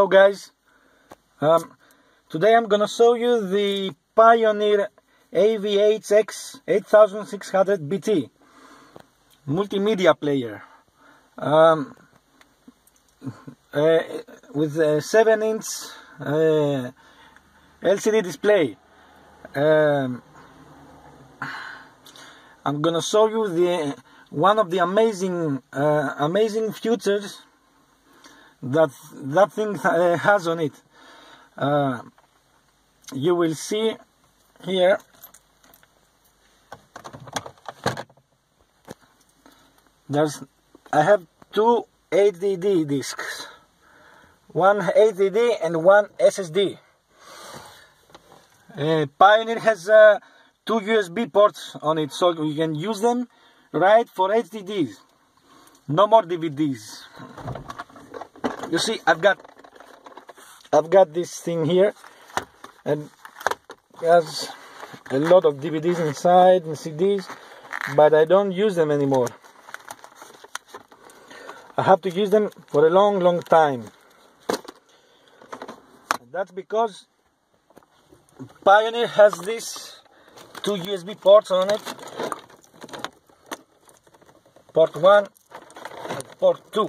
Hello guys, today I'm gonna show you the Pioneer avh-x 8600 BT multimedia player with a 7-inch LCD display. I'm gonna show you the one of the amazing features that thing has on it. You will see here I have two HDD discs, one HDD and one SSD. Pioneer has two USB ports on it, so you can use them right for HDDs, no more DVDs. You see, I've got this thing here, and it has a lot of DVDs inside and CDs, but I don't use them anymore. I have to use them for a long time. That's because Pioneer has these two USB ports on it, port 1 and port 2.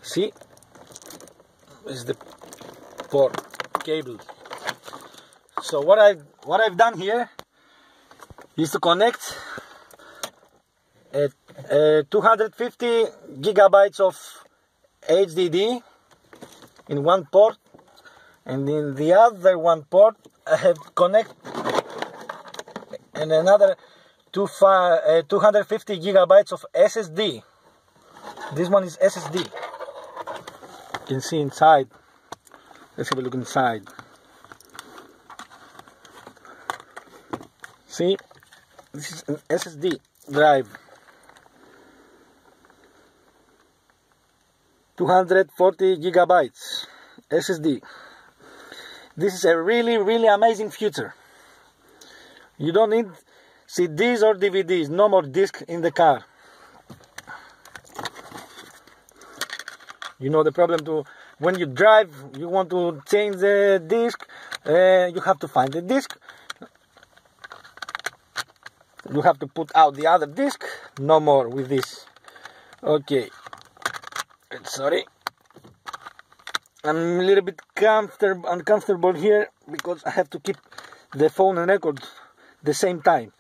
See, this is the port cable. So what I've done here is to connect 250 gigabytes of HDD in one port, and in the other one port I have connect and another 250 gigabytes of SSD. This one is SSD. You can see inside. Let's have a look inside. See, this is an SSD drive. 240 gigabytes SSD. This is a really amazing feature. You don't need CDs or DVDs, no more disc in the car. You know the problem to when you drive, you want to change the disc, you have to find the disc. You have to put out the other disc. No more with this. Okay. Sorry. I'm a little bit uncomfortable here because I have to keep the phone and record the same time.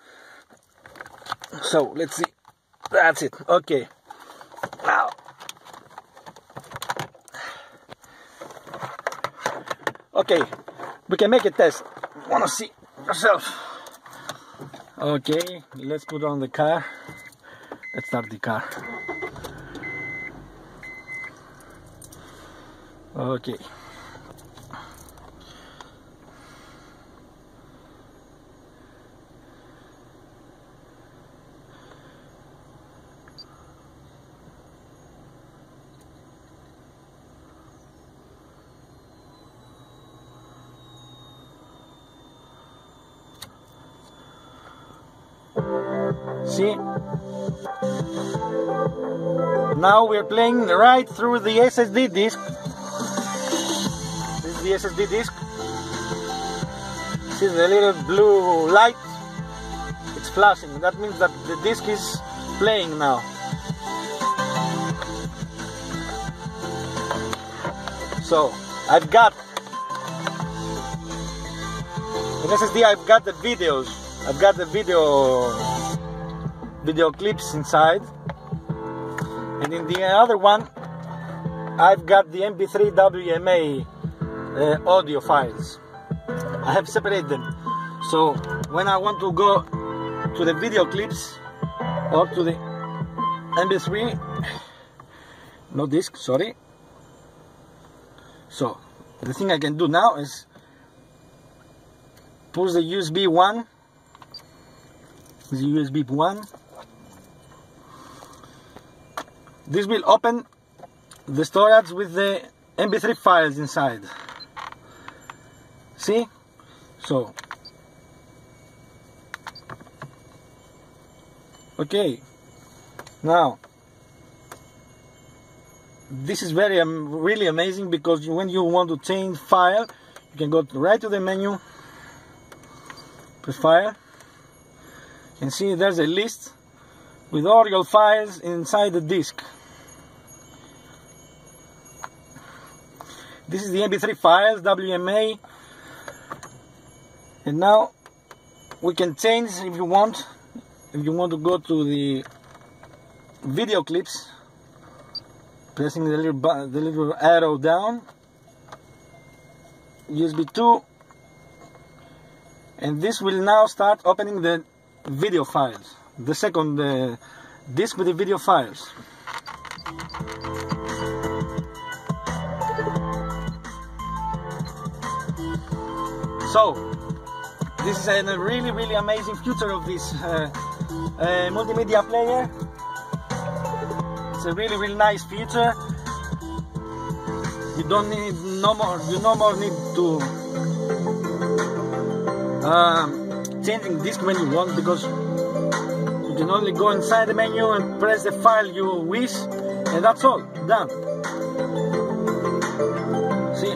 So let's see. That's it. Okay. Now. Okay, we can make a test. Wanna see yourself? Okay, let's put on the car. Let's start the car. Okay. See? Now we're playing right through the SSD disk. This is the SSD disk. See the little blue light? It's flashing. That means that the disk is playing now. So I've got in SSD. I've got the videos. I've got the video clips inside, and in the other one I've got the MP3 WMA audio files. I have separated them, so when I want to go to the video clips or to the MP3, no disc, sorry. So the thing I can do now is push the USB 1. The USB 1. This will open the storage with the MP3 files inside. See? So, okay. Now, this is really amazing, because when you want to change file, you can go right to the menu, press file, you can see there's a list with all your files inside the disk. This is the MP3 files, WMA, and now we can change if you want. If you want to go to the video clips, pressing the little arrow down, USB 2, and this will now start opening the video files, the second disk with the video files. So this is a really amazing feature of this multimedia player. It's a really nice feature. You don't need no more need to changing disk when you want, because you can only go inside the menu and press the file you wish, and that's all, done. See,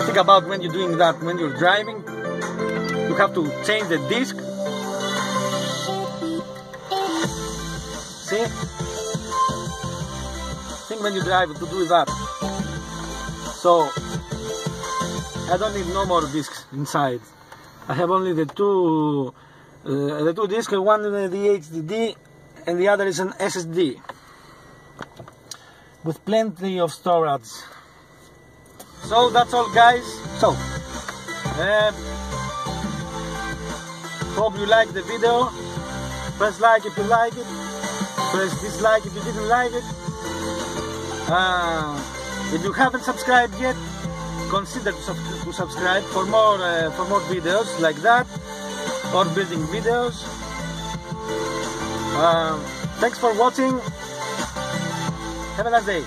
think about when you're doing that, when you're driving, you have to change the disk. See? Think when you drive to do that. So I don't need no more discs inside. I have only the two discs, one the HDD and the other is an SSD with plenty of storage. So that's all, guys. So hope you liked the video. Press like if you like it. Press dislike if you didn't like it. If you haven't subscribed yet, consider to subscribe for more videos like that, or building videos. Thanks for watching. Have a nice day.